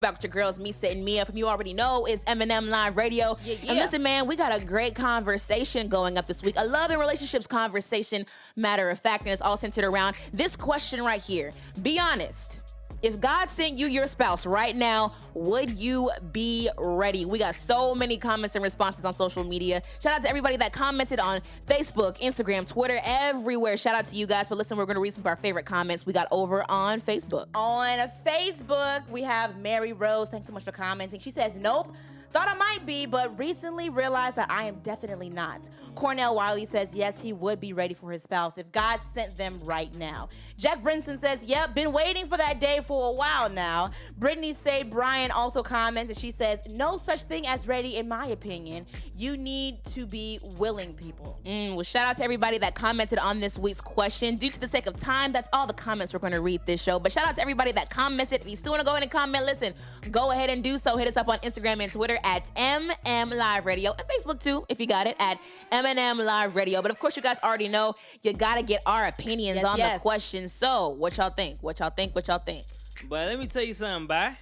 back with your girls, Meesa and Meah. From you already know, is M&M Live Radio. Yeah. And listen, man, we got a great conversation going up this week. A love and relationships conversation, matter of fact, and it's all centered around this question right here. Be honest. If God sent you your spouse right now, would you be ready? We got so many comments and responses on social media. Shout out to everybody that commented on Facebook, Instagram, Twitter, everywhere. Shout out to you guys. But listen, we're going to read some of our favorite comments we got over on Facebook. On Facebook, we have Mary Rose. Thanks so much for commenting. She says, nope. Thought I might be, but recently realized that I am definitely not. Cornell Wiley says, yes, he would be ready for his spouse if God sent them right now. Jack Brinson says, yep, been waiting for that day for a while now. Brittany Sade Bryan also comments, and she says, no such thing as ready in my opinion. You need to be willing, people. Well, shout out to everybody that commented on this week's question. Due to the sake of time, that's all the comments we're going to read this show. But shout out to everybody that commented. If you still want to go ahead and comment, listen, go ahead and do so. Hit us up on Instagram and Twitter at MM Live Radio, and Facebook too, if you got it, at M&M Live Radio. But of course, you guys already know you gotta get our opinions on the question. So, what y'all think? What y'all think? But let me tell you something, bye.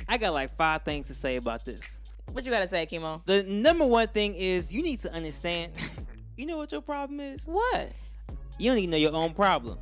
I got like 5 things to say about this. What you gotta say, Kemo? The number one thing is you need to understand. You know what your problem is? What? You don't even know your own problem.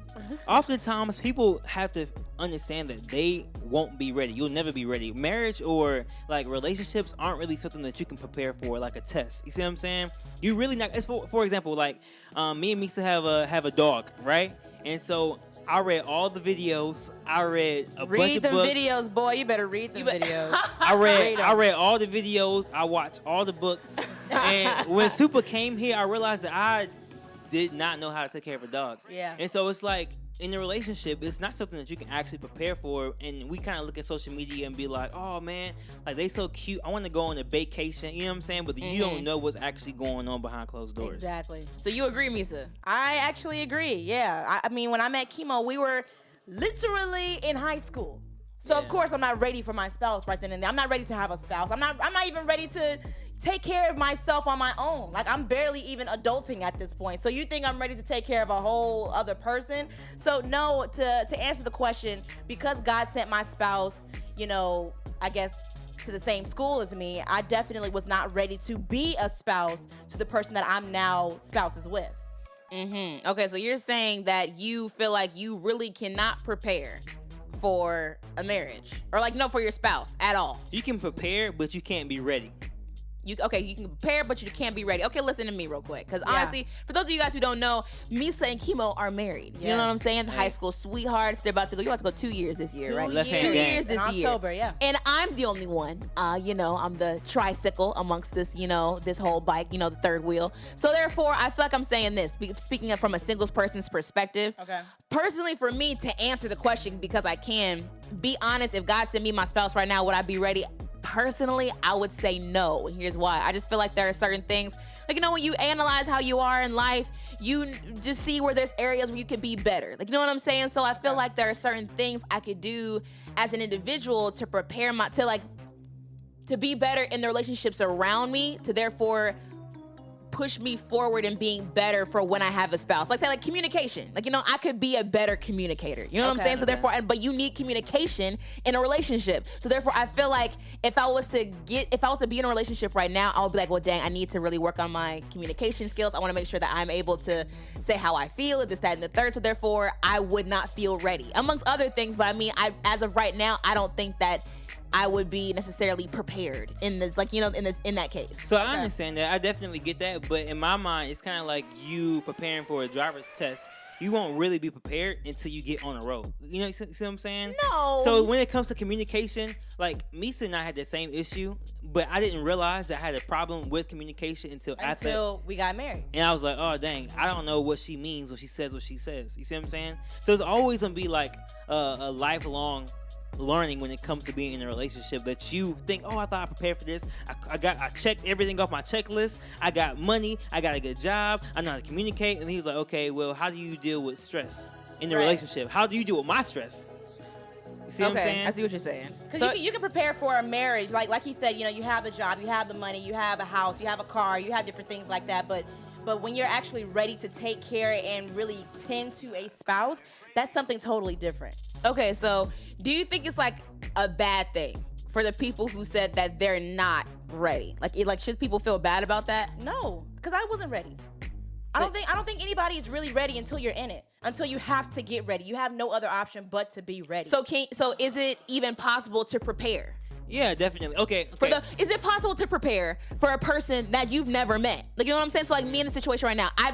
Oftentimes, people have to understand that they won't be ready. You'll never be ready. Marriage or like relationships aren't really something that you can prepare for, like a test. You see what I'm saying? You really not. It's for example, like me and Meesa have a dog, right? And so I read all the videos. I read a bunch of books. Read them videos, boy. You better read them videos. I read all the videos. I watched all the books. And when Super came here, I realized that I did not know how to take care of a dog. Yeah. And so it's like in a relationship, it's not something that you can actually prepare for. And we kind of look at social media and be like, oh man, like they so cute. I want to go on a vacation. You know what I'm saying? But you don't know what's actually going on behind closed doors. Exactly. So you agree, Meesa? I actually agree. Yeah. I mean, when I met Kemo, we were literally in high school. So of course I'm not ready for my spouse right then and there. I'm not ready to have a spouse. I'm not even ready to take care of myself on my own. Like, I'm barely even adulting at this point. So you think I'm ready to take care of a whole other person? So no, to answer the question, because God sent my spouse, you know, I guess to the same school as me, I definitely was not ready to be a spouse to the person that I'm now spouses with. Okay, so you're saying that you feel like you really cannot prepare for a marriage, or like, no, for your spouse at all. You can prepare, but you can't be ready. You can prepare, but you can't be ready. Okay, listen to me real quick. Because honestly, for those of you guys who don't know, Meesa and Kemo are married. You know what I'm saying? High school sweethearts. They're about to go. You about to go 2 years this year, right? 2 years this year. October, yeah. And I'm the only one. You know, I'm the tricycle amongst this, you know, this whole bike, you know, the third wheel. So therefore, I feel like I'm saying this, speaking of from a singles person's perspective. Okay. Personally, for me to answer the question, because I can be honest, if God sent me my spouse right now, would I be ready? Personally, I would say no. And here's why. I just feel like there are certain things, like, you know, when you analyze how you are in life, you just see where there's areas where you could be better. Like, you know what I'm saying? So I feel like there are certain things I could do as an individual to prepare to be better in the relationships around me, to therefore push me forward in being better for when I have a spouse. Like, say, like communication. Like, you know, I could be a better communicator. You know what I'm saying? So therefore, but you need communication in a relationship. So therefore, I feel like if I was to be in a relationship right now, I would be like, well, dang, I need to really work on my communication skills. I want to make sure that I'm able to say how I feel, this, that, and the third. So therefore, I would not feel ready, amongst other things. But I mean, as of right now, I don't think that I would be necessarily prepared in this, like, you know, in that case. So I understand that. I definitely get that. But in my mind, it's kind of like you preparing for a driver's test. You won't really be prepared until you get on the road. You know, see what I'm saying? No. So when it comes to communication, like Meesa and I had the same issue, but I didn't realize that I had a problem with communication until we got married. And I was like, oh, dang, I don't know what she means when she says what she says. You see what I'm saying? So it's always going to be like a lifelong learning when it comes to being in a relationship, that you think, oh, I thought I prepared for this. I checked everything off my checklist. I got money. I got a good job. I know how to communicate. And he was like, okay, well, how do you deal with stress in the relationship? How do you deal with my stress? You see what I'm saying? I see what you're saying. Because you can prepare for a marriage. Like he said, you know, you have the job, you have the money, you have a house, you have a car, you have different things like that. But when you're actually ready to take care and really tend to a spouse, that's something totally different. Okay, so do you think it's like a bad thing for the people who said that they're not ready? Like should people feel bad about that? No, because I wasn't ready. I don't think anybody is really ready until you're in it. Until you have to get ready. You have no other option but to be ready. So is it even possible to prepare? Yeah, definitely. Okay. Is it possible to prepare for a person that you've never met? Like, you know what I'm saying? So like me in the situation right now, I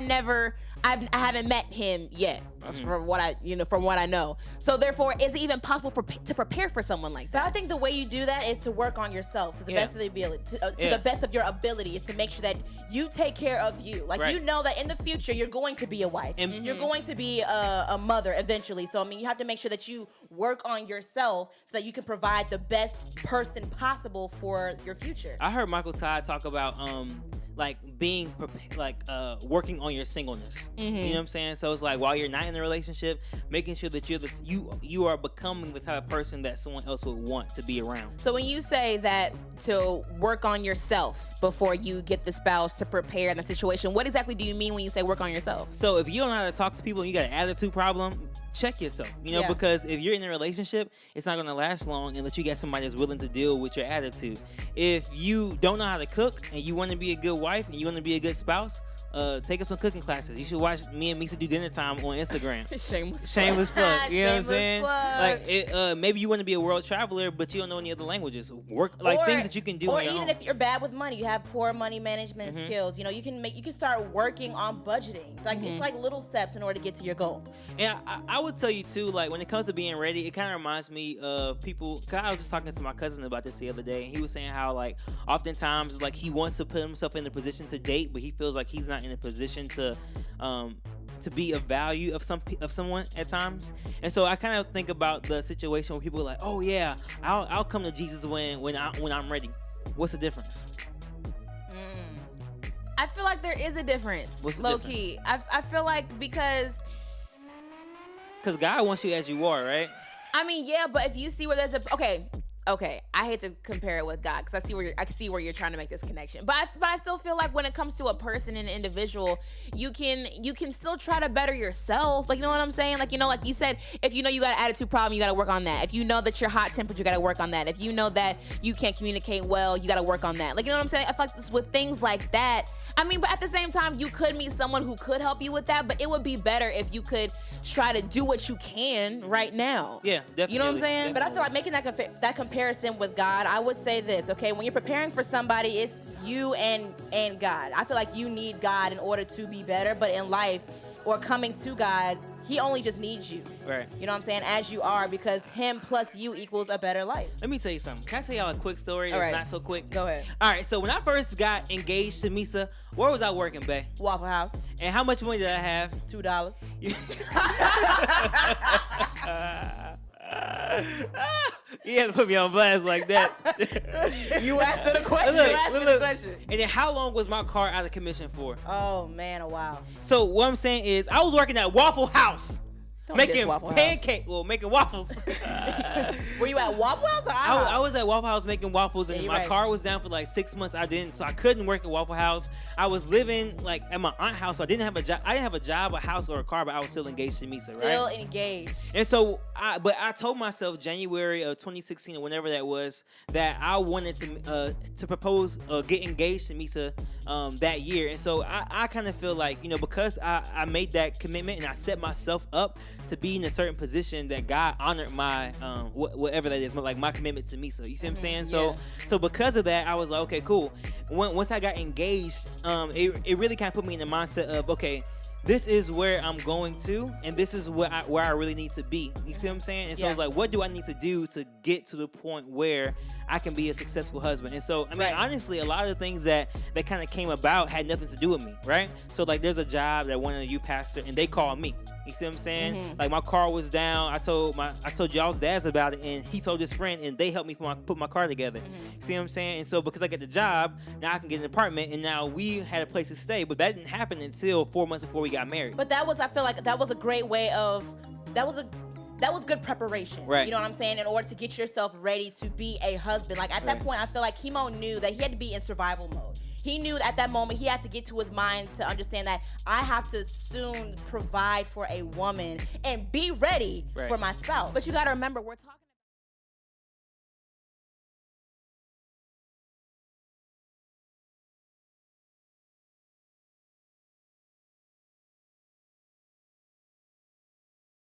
haven't met him yet, from what I know. So therefore, is it even possible to prepare for someone like that? I think the way you do that is to work on yourself to the best of the ability, to the best of your ability, is to make sure that you take care of you. Like you know that in the future you're going to be a wife, and you're going to be a mother eventually. So I mean, you have to make sure that you work on yourself so that you can provide the best person possible for your future. I heard Michael Todd talk about like being working on your singleness. You know what I'm saying? So it's like while you're not in a relationship, making sure that you are becoming the type of person that someone else would want to be around. So when you say that to work on yourself before you get the spouse to prepare in the situation, what exactly do you mean when you say work on yourself? So if you don't know how to talk to people and you got an attitude problem, check yourself. Because if you're in a relationship, it's not going to last long unless you get somebody that's willing to deal with your attitude. If you don't know how to cook and you want to be a good wife and you want to be a good spouse, take us some cooking classes. You should watch me and Meesa do dinner time on Instagram. Shameless plug. You know what I'm saying? Like maybe you want to be a world traveler, but you don't know any other languages. Things that you can do. Or even if you're bad with money, you have poor money management skills. You know, you can start working on budgeting. Like it's like little steps in order to get to your goal. And I would tell you too, like when it comes to being ready, it kind of reminds me of people. Cause I was just talking to my cousin about this the other day, and he was saying how like oftentimes like he wants to put himself in a position to date, but he feels like he's not in a position to be of value of someone at times. And so I kind of think about the situation where people are like, oh yeah, I'll come to Jesus when I'm ready. What's the difference? I feel like there is a difference. What's the low difference? key. I feel like because God wants you as you are, right? I mean, yeah, but if you see where there's okay, I hate to compare it with God because I can see where you're trying to make this connection. But I still feel like when it comes to a person and an individual, you can still try to better yourself. Like, you know what I'm saying? Like, like you said, if you know you got an attitude problem, you got to work on that. If you know that you're hot tempered, you got to work on that. If you know that you can't communicate well, you got to work on that. Like, you know what I'm saying? I feel like this, with things like that, I mean, but at the same time, you could meet someone who could help you with that, but it would be better if you could try to do what you can right now. Yeah, definitely. You know what I'm saying? But I feel like making that comparison with God, I would say this, okay? When you're preparing for somebody, it's you and God. I feel like you need God in order to be better, but in life or coming to God, He only just needs you. Right. You know what I'm saying? As you are, because Him plus you equals a better life. Let me tell you something. Can I tell y'all a quick story? All It's right. not so quick. Go ahead. All right, so when I first got engaged to Meesa, where was I working, bae? Waffle House, And how much money did I have? $2. You had to put me on blast like that. You asked her the question. Look, You asked me look. the question. And then how long was my car out of commission for? Oh man, a while. So what I'm saying is I was working at Waffle House. Don't making diss Waffle House. making waffles. Were you at Waffle House or I was at Waffle House making waffles, and Yeah, you're my right. car was down for like 6 months. So I couldn't work at Waffle House. I was living like at my aunt's house. So I didn't have a job. I didn't have a job, a house, or a car, but I was still engaged to Meesa, right? Still engaged. And so, I told myself January of 2016 or whenever that was that I wanted to propose, get engaged to Meesa that year. And so I kind of feel like, because I made that commitment and I set myself up to be in a certain position, that God honored my whatever that is, but like my commitment to Meesa. You see what I'm saying? Yeah. So because of that, I was like, okay, cool. Once I got engaged, it really kind of put me in the mindset of, okay, this is where I'm going to, and this is where I really need to be. You see what I'm saying? And so Yeah. it's like, what do I need to do to get to the point where I can be a successful husband? And so, I mean, Right. honestly, a lot of the things that kind of came about had nothing to do with me, right? So, like, there's a job that one of you pastor, and they called me. You see what I'm saying? Like, my car was down. I told y'all's dads about it, and he told his friend, and they helped me put my car together. You see what I'm saying? And so, because I get the job, now I can get an apartment, and now we had a place to stay. But that didn't happen until 4 months before we got married. But I feel like that was a great way that was good preparation. Right. You know what I'm saying? In order to get yourself ready to be a husband. Like at that point, I feel like Kemo knew that he had to be in survival mode. He knew at that moment he had to get to his mind to understand that I have to soon provide for a woman and be ready Right. for my spouse. But you got to remember, we're talking